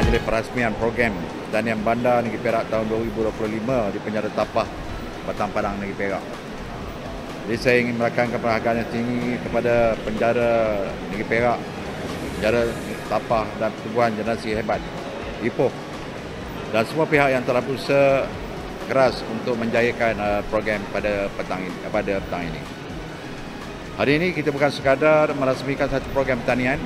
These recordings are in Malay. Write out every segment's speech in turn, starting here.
oleh perasmian program Pertanian Bandar Negeri Perak tahun 2025 di penjara Tapah, Batang Padang, Negeri Perak. Jadi saya ingin merakamkan penghargaan yang tinggi kepada penjara Negeri Perak, penjara Tapah dan Pertubuhan Generasi Hebat Ipoh dan semua pihak yang telah berusaha keras untuk menjayakan program pada petang ini. Hari ini kita bukan sekadar merasmikan satu program pertanian,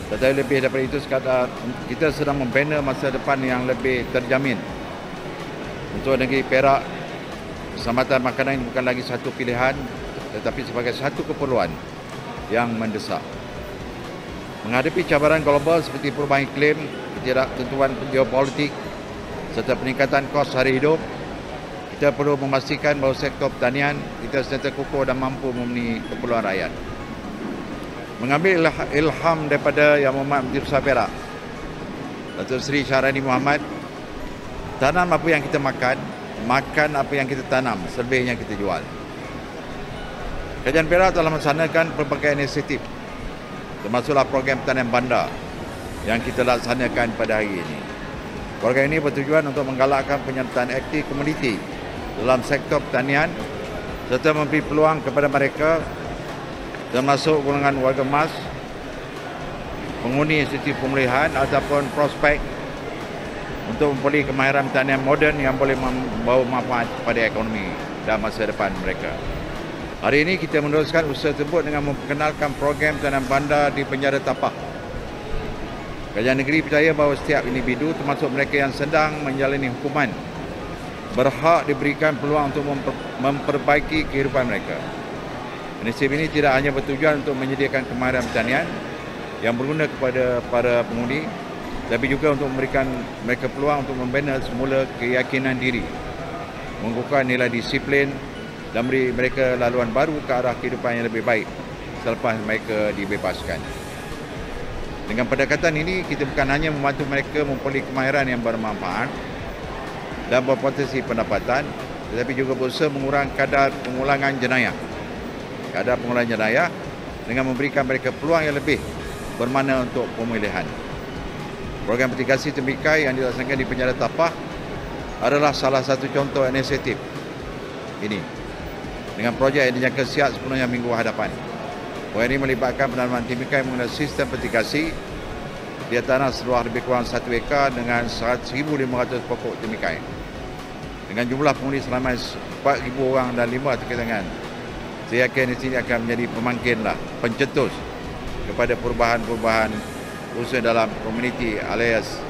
tetapi lebih daripada itu sekadar kita sedang membina masa depan yang lebih terjamin untuk negeri Perak. Keselamatan makanan ini bukan lagi satu pilihan, tetapi sebagai satu keperluan yang mendesak. Menghadapi cabaran global seperti perubahan iklim, ketidaktentuan geopolitik serta peningkatan kos hari hidup, kita perlu memastikan bahawa sektor pertanian kita sentiasa kukuh dan mampu memenuhi keperluan rakyat. Mengambil ilham daripada Yang Berhormat Menteri Besar Perak, Datuk Seri Syahrani Mohamad, tanam apa yang kita makan, makan apa yang kita tanam, selebihnya kita jual. Kerajaan Perak telah melaksanakan pelbagai inisiatif, termasuklah program Pertanian Bandar yang kita laksanakan pada hari ini. Program ini bertujuan untuk menggalakkan penyertaan aktif komuniti dalam sektor pertanian serta memberi peluang kepada mereka termasuk golongan warga emas, penghuni institusi pemulihan ataupun prospek untuk memperoleh kemahiran pertanian moden yang boleh membawa manfaat pada ekonomi dan masa depan mereka. Hari ini kita meneruskan usaha tersebut dengan memperkenalkan program Pertanian Bandar di penjara Tapah. Kerajaan negeri percaya bahawa setiap individu termasuk mereka yang sedang menjalani hukuman berhak diberikan peluang untuk memperbaiki kehidupan mereka. Inisiatif ini tidak hanya bertujuan untuk menyediakan kemahiran pertanian yang berguna kepada para pengundi, tapi juga untuk memberikan mereka peluang untuk membina semula keyakinan diri, mengukuhkan nilai disiplin dan beri mereka laluan baru ke arah kehidupan yang lebih baik selepas mereka dibebaskan. Dengan pendekatan ini, kita bukan hanya membantu mereka memperoleh kemahiran yang bermanfaat dan berpotensi pendapatan, tetapi juga berusaha mengurangkan kadar pengulangan jenayah. Dengan memberikan mereka peluang yang lebih bermakna untuk pemulihan. Program mitigasi tembikar yang dilaksanakan di penjara Tapah adalah salah satu contoh inisiatif ini, dengan projek yang dijangka siap sepenuhnya minggu hadapan. Program ini melibatkan penanaman tembikar menggunakan sistem mitigasi di tanah seluas lebih kurang 1 ekar dengan 1,500 pokok tembikar. Dengan jumlah pengundi selama 4,000 orang dan 5 ketangan, saya yakin di sini akan menjadi pemangkinlah, pencetus kepada perubahan-perubahan usaha dalam komuniti alias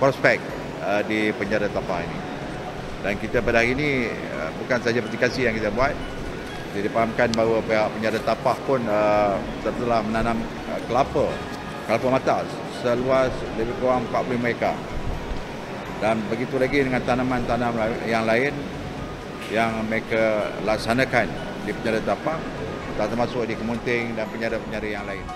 prospek di penjara Tapah ini. Dan kita pada hari ini bukan saja mitigasi yang kita buat, jadi dipahamkan bahawa pihak penjara Tapah pun telah menanam kelapa mata seluas lebih kurang 45 ekar. Dan begitu lagi dengan tanaman-tanaman yang lain yang mereka laksanakan di penjara Tapah, termasuk di Kemunting dan penjara-penjara yang lain.